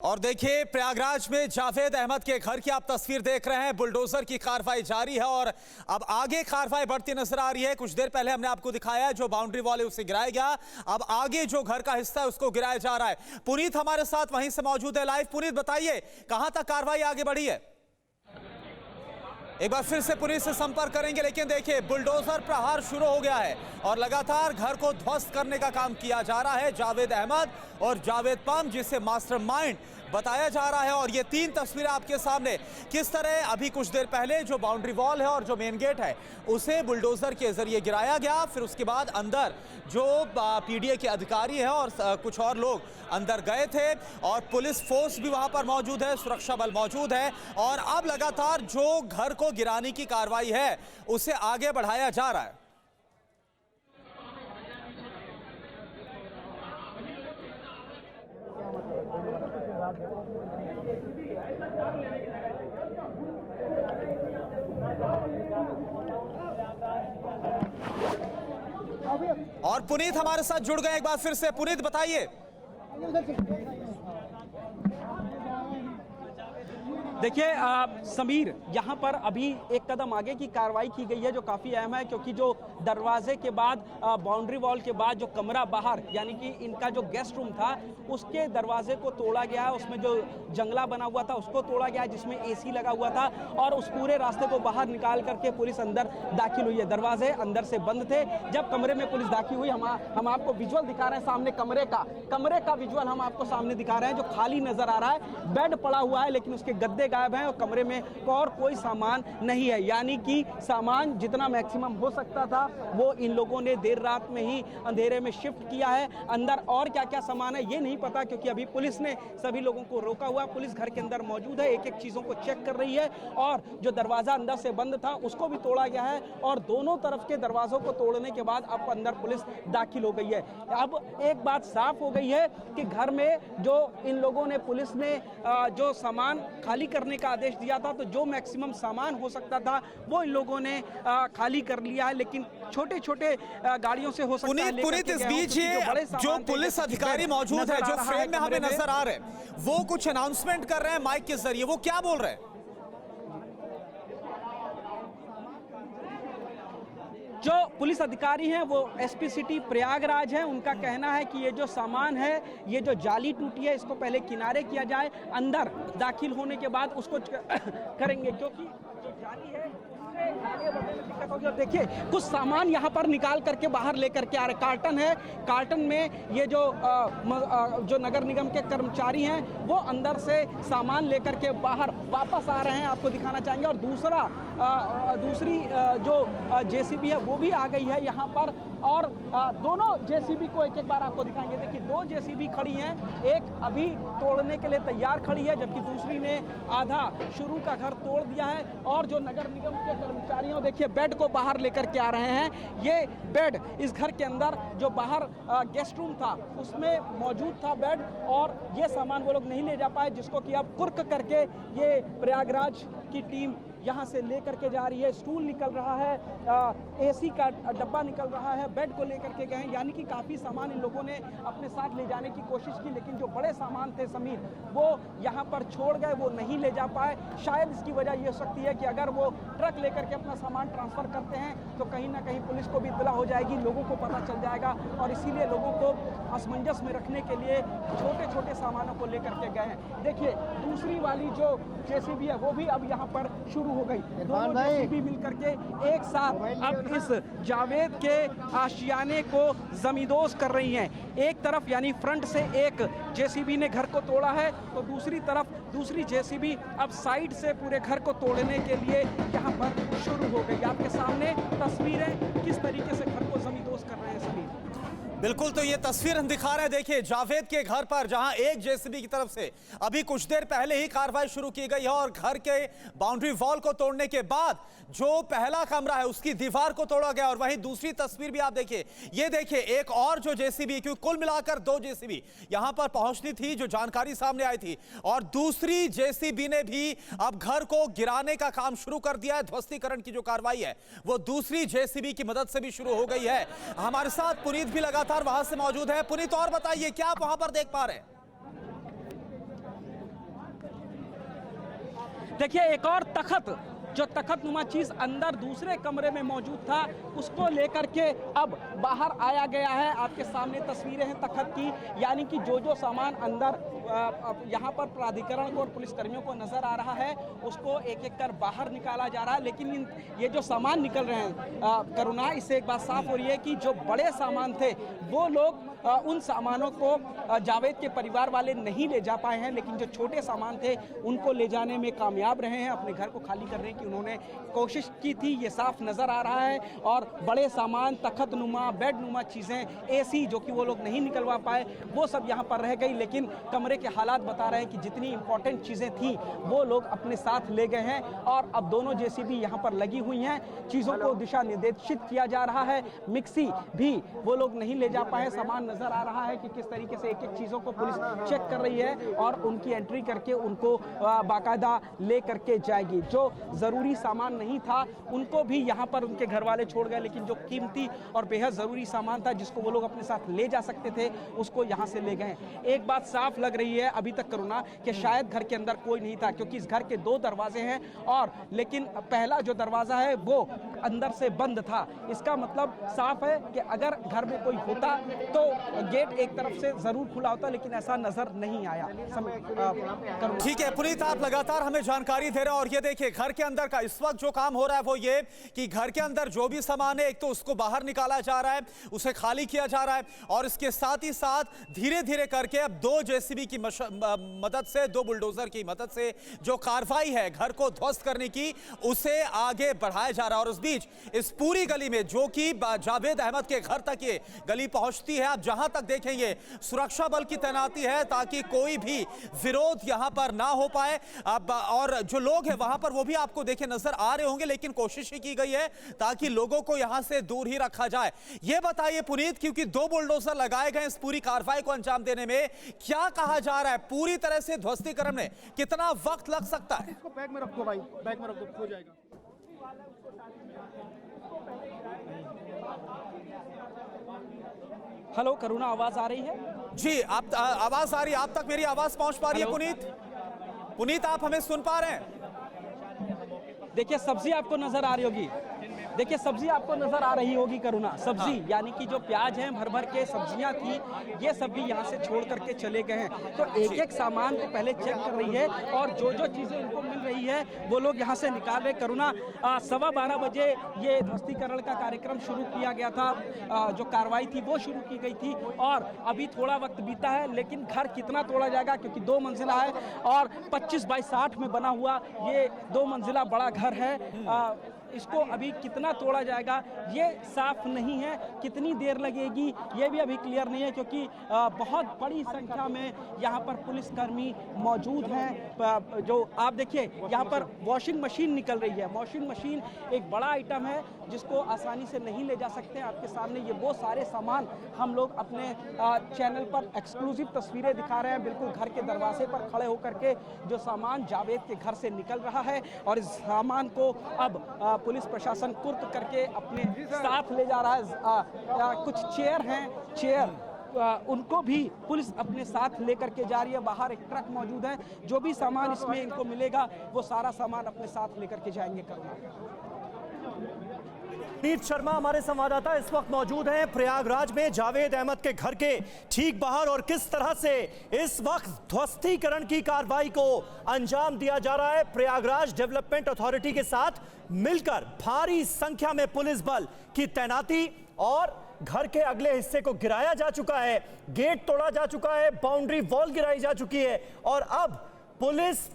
और देखिए प्रयागराज में जावेद अहमद के घर की आप तस्वीर देख रहे हैं। बुलडोजर की कार्रवाई जारी है और अब आगे कार्रवाई बढ़ती नजर आ रही है। कुछ देर पहले हमने आपको दिखाया जो बाउंड्री वॉल है उसे गिराया गया, अब आगे जो घर का हिस्सा है उसको गिराया जा रहा है। पुनीत हमारे साथ वहीं से मौजूद है लाइव। पुनीत बताइए कहां तक कार्रवाई आगे बढ़ी है? एक बार फिर से पुलिस से संपर्क करेंगे, लेकिन देखिए बुलडोजर प्रहार शुरू हो गया है और लगातार घर को ध्वस्त करने का काम किया जा रहा है। जावेद अहमद और जावेद पम जिसे मास्टरमाइंड बताया जा रहा है। और ये तीन तस्वीरें आपके सामने किस तरह अभी कुछ देर पहले जो बाउंड्री वॉल है और जो मेन गेट है उसे बुलडोजर के जरिए गिराया गया, फिर उसके बाद अंदर जो पीडीए के अधिकारी हैं और कुछ और लोग अंदर गए थे और पुलिस फोर्स भी वहां पर मौजूद है, सुरक्षा बल मौजूद है और अब लगातार जो घर को गिराने की कार्रवाई है उसे आगे बढ़ाया जा रहा है। और पुनीत हमारे साथ जुड़ गए एक बार फिर से। पुनीत बताइए। देखिए समीर, यहाँ पर अभी एक कदम आगे की कार्रवाई की गई है जो काफ़ी अहम है, क्योंकि जो दरवाजे के बाद बाउंड्री वॉल के बाद जो कमरा बाहर यानी कि इनका जो गेस्ट रूम था उसके दरवाजे को तोड़ा गया है। उसमें जो जंगला बना हुआ था उसको तोड़ा गया है जिसमें एसी लगा हुआ था और उस पूरे रास्ते को बाहर निकाल करके पुलिस अंदर दाखिल हुई है। दरवाजे अंदर से बंद थे। जब कमरे में पुलिस दाखिल हुई, हम आपको विजुअल दिखा रहे हैं सामने कमरे का विजुअल हम आपको सामने दिखा रहे हैं जो खाली नजर आ रहा है। बेड पड़ा हुआ है लेकिन उसके गद्दे गायब हैं और कमरे में और कोई सामान नहीं है, यानी कि सामान जितना मैक्सिमम हो सकता था वो इन लोगों ने देर रात में ही अंधेरे में शिफ्ट किया है। अंदर और क्या क्या सामान है ये नहीं पता, क्योंकि अभी पुलिस ने सभी लोगों को रोका हुआ। पुलिस घर के अंदर मौजूद है, एक एक चीजों को चेक कर रही है और जो दरवाजा अंदर से बंद था उसको भी तोड़ा गया है और दोनों तरफ के दरवाजों को तोड़ने के बाद अब अंदर पुलिस दाखिल हो गई है। अब एक बात साफ हो गई है कि घर में जो इन लोगों ने पुलिस ने जो सामान खाली करने का आदेश दिया था तो जो मैक्सिमम सामान हो सकता था वो इन लोगों ने खाली कर लिया है, लेकिन छोटे छोटे गाड़ियों से हो सकता है। पुनीत इस बीच ये जो पुलिस अधिकारी मौजूद है जो फ्रेम में हमें नजर आ रहे हैं वो कुछ अनाउंसमेंट कर रहे हैं माइक के जरिए, वो क्या बोल रहे हैं? जो पुलिस अधिकारी हैं वो एसपी सिटी प्रयागराज हैं। उनका कहना है कि ये जो सामान है, ये जो जाली टूटी है इसको पहले किनारे किया जाए, अंदर दाखिल होने के बाद उसको करेंगे, क्योंकि जो जाली है आगे बढ़ने में दिक्कत होगी। और देखिए कुछ सामान यहाँ पर निकाल करके बाहर लेकर के आ रहे। कार्टन है, कार्टन में ये जो नगर निगम के कर्मचारी हैं वो अंदर से सामान लेकर के बाहर वापस आ रहे हैं, आपको दिखाना चाहेंगे। और दूसरी जो जेसीबी है वो भी आ गई है यहाँ पर और दोनों जेसीबी को एक एक बार आपको दिखाएंगे। देखिए दो जेसीबी खड़ी हैं, एक अभी तोड़ने के लिए तैयार खड़ी है जबकि दूसरी ने आधा शुरू का घर तोड़ दिया है। और जो नगर निगम के कर्मचारियों देखिए बेड को बाहर लेकर के आ रहे हैं। ये बेड इस घर के अंदर जो बाहर गेस्ट रूम था उसमें मौजूद था बेड और ये सामान वो लोग नहीं ले जा पाए, जिसको कि अब कुर्क करके ये प्रयागराज की टीम यहाँ से लेकर के जा रही है। स्टूल निकल रहा है, एसी का डब्बा निकल रहा है, बेड को लेकर के गए, यानी कि काफ़ी सामान इन लोगों ने अपने साथ ले जाने की कोशिश की, लेकिन जो बड़े सामान थे समीर वो यहाँ पर छोड़ गए, वो नहीं ले जा पाए। शायद इसकी वजह ये हो सकती है कि अगर वो ट्रक लेकर के अपना सामान ट्रांसफ़र करते हैं तो कहीं ना कहीं पुलिस को भी इत्तला हो जाएगी, लोगों को पता चल जाएगा और इसीलिए लोगों को असमंजस में रखने के लिए छोटे छोटे सामानों को लेकर के गए हैं। देखिए दूसरी वाली जो जेसीबी है वो भी अब यहाँ पर शुरू हो गई। दोनों जेसीबी मिलकर के एक साथ अब इस जावेद के आशियाने को जमींदोज कर रही हैं। एक तरफ यानी फ्रंट से एक जेसीबी ने घर को तोड़ा है तो दूसरी तरफ दूसरी जेसीबी अब साइड से पूरे घर को तोड़ने के लिए यहाँ पर शुरू हो गई। आपके सामने तस्वीरें किस तरीके से घर को जमींदोज कर रहे हैं सभी। बिल्कुल, तो ये तस्वीर हम दिखा रहे हैं। देखिए जावेद के घर पर जहां एक जेसीबी की तरफ से अभी कुछ देर पहले ही कार्रवाई शुरू की गई है और घर के बाउंड्री वॉल को तोड़ने के बाद जो पहला कमरा है उसकी दीवार को तोड़ा गया। और वहीं दूसरी तस्वीर भी आप देखिए, ये देखिए एक और जो जेसीबी, क्योंकि कुल मिलाकर दो जेसीबी यहां पर पहुंचनी थी जो जानकारी सामने आई थी, और दूसरी जेसीबी ने भी अब घर को गिराने का काम शुरू कर दिया है। ध्वस्तीकरण की जो कार्रवाई है वो दूसरी जेसीबी की मदद से भी शुरू हो गई है। हमारे साथ पुनीत भी लगातार वहां से मौजूद है। पुनीत और बताइए क्या आप वहां पर देख पा रहे हैं? देखिए एक और तखत, जो तखत नुमा चीज अंदर दूसरे कमरे में मौजूद था, उसको लेकर के अब बाहर आया गया है। आपके सामने तस्वीरें हैं तखत की, यानी कि जो सामान अंदर यहाँ पर प्राधिकरण को और पुलिसकर्मियों को नजर आ रहा है, उसको एक एक कर बाहर निकाला जा रहा है। लेकिन ये जो सामान निकल रहे हैं करुणा, इससे एक बात साफ हो रही है कि जो बड़े सामान थे वो लोग उन सामानों को जावेद के परिवार वाले नहीं ले जा पाए हैं, लेकिन जो छोटे सामान थे उनको ले जाने में कामयाब रहे हैं। अपने घर को खाली करने की उन्होंने कोशिश की थी, ये साफ नजर आ रहा है। और बड़े सामान, तखत नुमा, बेड नुमा चीज़ें, एसी जो कि वो लोग नहीं निकलवा पाए, वो सब यहाँ पर रह गई। लेकिन कमरे के हालात बता रहे हैं कि जितनी इंपॉर्टेंट चीज़ें थी वो लोग अपने साथ ले गए हैं। और अब दोनों जेसीबी यहाँ पर लगी हुई हैं, चीज़ों को दिशा निर्देशित किया जा रहा है। मिक्सी भी वो लोग नहीं ले जा पाए। सामान नजर आ रहा है कि किस तरीके से एक एक चीज़ों को पुलिस चेक कर रही है और उनकी एंट्री करके उनको बाकायदा ले करके जाएगी। जो ज़रूरी सामान नहीं था उनको भी यहाँ पर उनके घर वाले छोड़ गए, लेकिन जो कीमती और बेहद ज़रूरी सामान था जिसको वो लोग अपने साथ ले जा सकते थे उसको यहाँ से ले गए। एक बात साफ लग रही है अभी तक करुणा कि शायद घर के अंदर कोई नहीं था, क्योंकि इस घर के 2 दरवाजे हैं और लेकिन पहला जो दरवाज़ा है वो अंदर से बंद था। इसका मतलब साफ है कि अगर घर में कोई होता तो गेट एक तरफ से जरूर खुला होता, लेकिन ऐसा नजर नहीं आया। ठीक है पुनीत, आप लगातार हमें जानकारी दे रहे हैं। और ये देखिए घर के अंदर का इस वक्त जो काम हो रहा है वो ये कि घर के अंदर जो भी सामान है, एक तो उसको बाहर निकाला जा रहा है, उसे खाली किया जा रहा है, और इसके साथ ही साथ धीरे धीरे करके अब 2 जेसीबी की मदद से, 2 बुलडोजर की मदद से जो कार्रवाई है घर को ध्वस्त करने की, उसे आगे बढ़ाया जा रहा है। और उस बीच इस पूरी गली में जो कि जावेद अहमद के घर तक ये गली पहुंचती है, आप जहां तक देखेंगे सुरक्षा बल की तैनाती है ताकि कोई भी विरोध यहां पर ना हो पाए। अब और जो लोग हैं वहां पर वो भी आपको देखे नजर आ रहे होंगे, लेकिन कोशिश ही की गई है ताकि लोगों को यहां से दूर ही रखा जाए। ये बताइए पुनीत, क्योंकि 2 बुलडोजर लगाए गए इस पूरी कार्रवाई को अंजाम देने में, क्या कहा जा रहा है पूरी तरह से ध्वस्तीकरण में कितना वक्त लग सकता है? इसको बैग में रख दो भाई, बैग में रख दो, खो जाएगा। हेलो करुणा, आवाज आ रही है? जी, आप आवाज आ रही है, आप तक मेरी आवाज पहुंच पा रही है पुनीत? पुनीत, आप हमें सुन पा रहे हैं? देखिए सब्जी आपको नजर आ रही होगी, देखिए सब्जी आपको नजर आ रही होगी करुणा, सब्जी यानी कि जो प्याज हैं, भर भर के सब्जियां थी, ये सब भी यहाँ से छोड़ करके चले गए हैं। तो एक एक सामान को पहले चेक कर रही है और जो चीजें उनको मिल रही है वो लोग यहाँ से निकाल रहे। करुणा 12:15 बजे ये ध्वस्तीकरण का कार्यक्रम शुरू किया गया था, जो कार्रवाई थी वो शुरू की गई थी और अभी थोड़ा वक्त बीता है। लेकिन घर कितना तोड़ा जाएगा, क्योंकि 2 मंजिला है और 25 बाई 60 में बना हुआ ये 2 मंजिला बड़ा घर है, इसको अभी कितना तोड़ा जाएगा ये साफ नहीं है। कितनी देर लगेगी ये भी अभी क्लियर नहीं है, क्योंकि बहुत बड़ी संख्या में यहाँ पर पुलिसकर्मी मौजूद हैं। जो आप देखिए यहाँ पर वॉशिंग मशीन निकल रही है। वॉशिंग मशीन एक बड़ा आइटम है जिसको आसानी से नहीं ले जा सकते। आपके सामने ये वो सारे सामान हम लोग अपने चैनल पर एक्सक्लूसिव तस्वीरें दिखा रहे हैं। बिल्कुल घर के दरवाजे पर खड़े होकर के जो सामान जावेद के घर से निकल रहा है, और इस सामान को अब पुलिस प्रशासन कुर्क करके अपने साथ ले जा रहा है। कुछ चेयर हैं, चेयर उनको भी पुलिस अपने साथ लेकर के जा रही है। बाहर एक ट्रक मौजूद है, जो भी सामान इसमें इनको मिलेगा वो सारा सामान अपने साथ लेकर के जाएंगे। नीत शर्मा हमारे संवाददाता इस वक्त मौजूद हैं प्रयागराज में जावेद अहमद के घर के ठीक बाहर, और किस तरह से इस वक्त ध्वस्तीकरण की कार्रवाई को अंजाम दिया जा रहा है। प्रयागराज डेवलपमेंट अथॉरिटी के साथ मिलकर भारी संख्या में पुलिस बल की तैनाती, और घर के अगले हिस्से को गिराया जा चुका है, गेट तोड़ा जा चुका है, बाउंड्री वॉल गिराई जा चुकी है, और अब पुलिस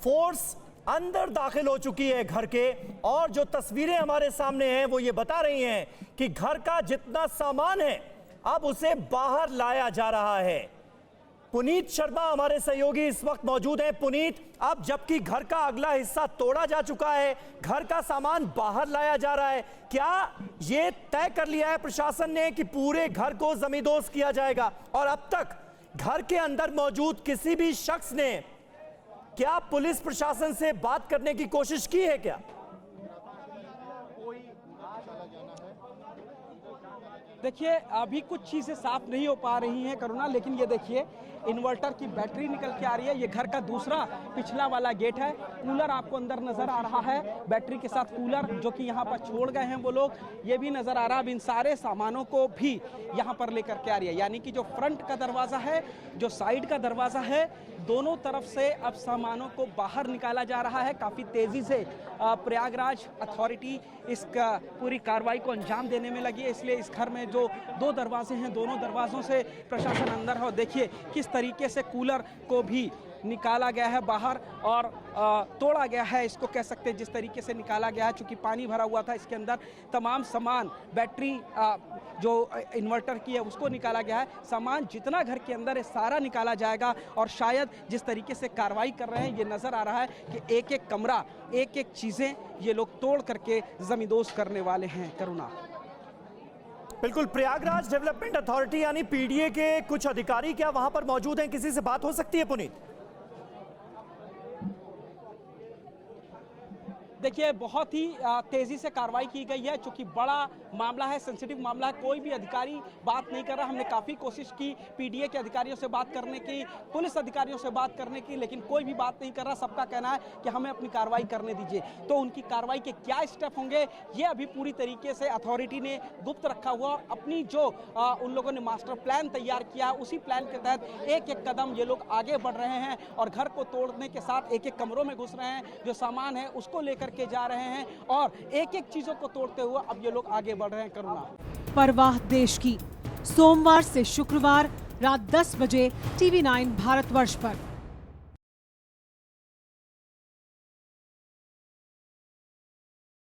फोर्स अंदर दाखिल हो चुकी है घर के। और जो तस्वीरें हमारे सामने हैं वो ये बता रही हैं कि घर का जितना सामान है अब उसे बाहर लाया जा रहा है। पुनीत शर्मा हमारे सहयोगी इस वक्त मौजूद हैं। पुनीत, अब जबकि घर का अगला हिस्सा तोड़ा जा चुका है, घर का सामान बाहर लाया जा रहा है, क्या ये तय कर लिया है प्रशासन ने कि पूरे घर को जमींदोज किया जाएगा? और अब तक घर के अंदर मौजूद किसी भी शख्स ने क्या पुलिस प्रशासन से बात करने की कोशिश की है क्या? देखिए अभी कुछ चीजें साफ नहीं हो पा रही हैं करुणा, लेकिन ये देखिए इन्वर्टर की बैटरी निकल के आ रही है। ये घर का दूसरा पिछला वाला गेट है। कूलर आपको अंदर नजर आ रहा है, बैटरी के साथ कूलर जो कि यहाँ पर छोड़ गए हैं वो लोग, ये भी नजर आ रहा है। अब इन सारे सामानों को भी यहाँ पर लेकर के आ रही है, यानी कि जो फ्रंट का दरवाजा है, जो साइड का दरवाजा है, दोनों तरफ से अब सामानों को बाहर निकाला जा रहा है। काफी तेजी से प्रयागराज अथॉरिटी इस पूरी कार्रवाई को अंजाम देने में लगी है, इसलिए इस घर में जो 2 दरवाजे हैं, दोनों दरवाजों से प्रशासन अंदर है। और देखिए किस तरीके से कूलर को भी निकाला गया है बाहर और तोड़ा गया है, इसको कह सकते हैं। जिस तरीके से निकाला गया है, चूंकि पानी भरा हुआ था इसके अंदर, तमाम सामान, बैटरी जो इन्वर्टर की है उसको निकाला गया है। सामान जितना घर के अंदर है सारा निकाला जाएगा। और शायद जिस तरीके से कार्रवाई कर रहे हैं, ये नजर आ रहा है कि एक एक कमरा, एक एक चीजें ये लोग तोड़ करके जमींदोज करने वाले हैं। करुणा, बिल्कुल, प्रयागराज डेवलपमेंट अथॉरिटी यानी पीडीए के कुछ अधिकारी क्या वहां पर मौजूद हैं? किसी से बात हो सकती है पुनीत? देखिए बहुत ही तेजी से कार्रवाई की गई है, चूंकि बड़ा मामला है, सेंसिटिव मामला है, कोई भी अधिकारी बात नहीं कर रहा। हमने काफी कोशिश की पीडीए के अधिकारियों से बात करने की, पुलिस अधिकारियों से बात करने की, लेकिन कोई भी बात नहीं कर रहा। सबका कहना है कि हमें अपनी कार्रवाई करने दीजिए। तो उनकी कार्रवाई के क्या स्टेप होंगे ये अभी पूरी तरीके से अथॉरिटी ने गुप्त रखा हुआ। अपनी जो उन लोगों ने मास्टर प्लान तैयार किया, उसी प्लान के तहत एक एक कदम ये लोग आगे बढ़ रहे हैं और घर को तोड़ने के साथ एक एक कमरों में घुस रहे हैं, जो सामान है उसको लेकर के जा रहे हैं और एक एक चीजों को तोड़ते हुए अब ये लोग आगे बढ़ रहे हैं। करुणा, परवाह देश की, सोमवार से शुक्रवार रात 10 बजे TV9 भारतवर्ष पर।